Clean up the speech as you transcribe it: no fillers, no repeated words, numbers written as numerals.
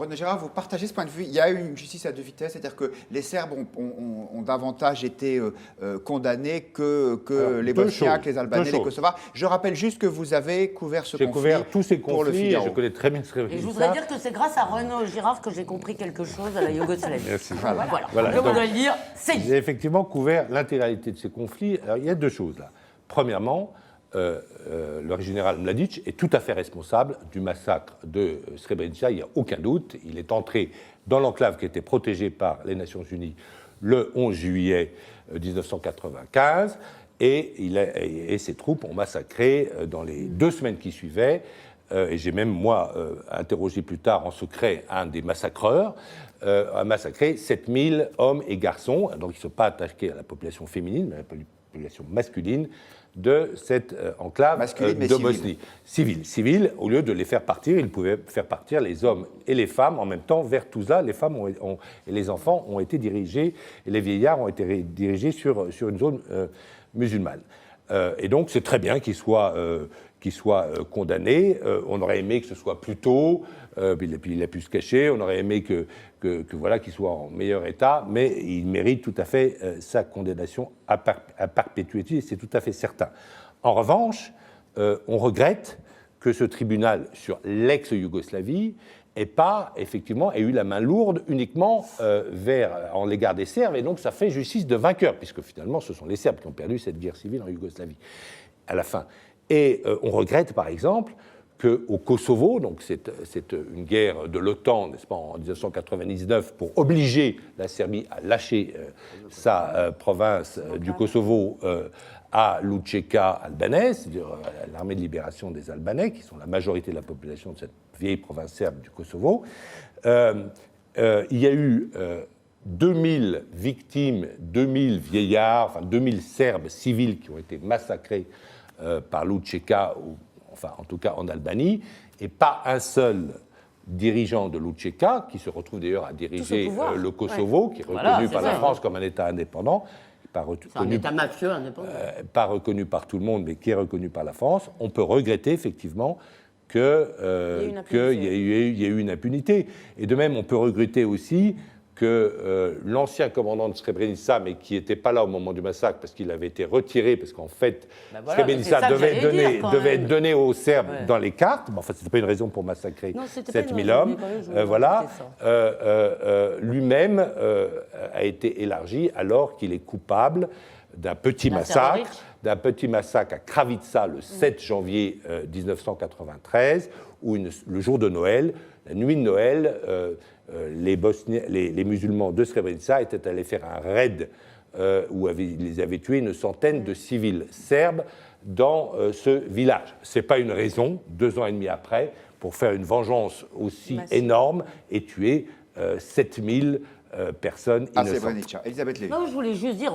René Gérard, vous partagez ce point de vue. Il y a eu une justice à deux vitesses, c'est-à-dire que les Serbes ont davantage été condamnés que les Bosniaques, les Albanais, les Kosovars. Je rappelle juste que vous avez couvert ce conflit. J'ai couvert tous ces conflits pour le Figaro. et je connais très bien Srebrenica. Et je voudrais dire que c'est grâce à Renaud Girard que j'ai compris quelque chose à la Yougoslavie. Merci. Voilà. Je voudrais le dire, c'est dit. J'ai effectivement couvert l'intégralité de ces conflits. Alors, il y a deux choses là. Premièrement, le général Mladic est tout à fait responsable du massacre de Srebrenica, il n'y a aucun doute. Il est entré dans l'enclave qui était protégée par les Nations Unies le 11 juillet 1995 et ses troupes ont massacré dans les 2 semaines qui suivaient, et j'ai même, moi, interrogé plus tard en secret un des massacreurs, a massacré 7000 hommes et garçons, donc ils ne sont pas attaqués à la population féminine, mais à la population masculine, de cette enclave de Bosnie. Civile, au lieu de les faire partir, ils pouvaient faire partir les hommes et les femmes en même temps vers Tuzla. Les femmes et les enfants ont été dirigés, et les vieillards ont été dirigés sur une zone musulmane. Et donc c'est très bien qu'ils soient condamnés. On aurait aimé que ce soit plus tôt, puis il a pu se cacher. On aurait aimé qu'il soit en meilleur état, mais il mérite tout à fait sa condamnation à perpétuité, c'est tout à fait certain. En revanche, on regrette que ce tribunal sur l'ex-Yougoslavie ait eu la main lourde uniquement en l'égard des Serbes, et donc ça fait justice de vainqueur, puisque finalement ce sont les Serbes qui ont perdu cette guerre civile en Yougoslavie à la fin. Et on regrette par exemple qu'au Kosovo, donc c'est une guerre de l'OTAN, n'est-ce pas, en 1999, pour obliger la Serbie à lâcher sa province du Kosovo à l'Učeka albanaise, c'est-à-dire à l'armée de libération des Albanais, qui sont la majorité de la population de cette vieille province serbe du Kosovo. Il y a eu 2000 victimes, 2000 vieillards, enfin 2000 Serbes civils qui ont été massacrés par l'Učeka, enfin en tout cas en Albanie, et pas un seul dirigeant de l'Učeka, qui se retrouve d'ailleurs à diriger le Kosovo, qui est reconnu par la France comme un État indépendant, c'est un État mafieux indépendant. Pas reconnu par tout le monde, mais qui est reconnu par la France. On peut regretter effectivement qu'il y ait eu une impunité. Et de même, on peut regretter aussi que l'ancien commandant de Srebrenica, mais qui n'était pas là au moment du massacre, parce qu'il avait été retiré, parce qu'en fait, Srebrenica devait être donné aux Serbes dans les cartes. Bon, enfin, ce n'était pas une raison pour massacrer 7000 hommes. Lui-même a été élargi alors qu'il est coupable d'un petit massacre à Kravica le 7 janvier 1993, où le jour de Noël, la nuit de Noël, les musulmans de Srebrenica étaient allés faire un raid où ils avaient tué une centaine de civils serbes dans ce village. Ce n'est pas une raison, 2 ans et demi après, pour faire une vengeance aussi énorme et tuer 7000 personnes innocentes. Elisabeth Lévy. Non, je voulais juste dire...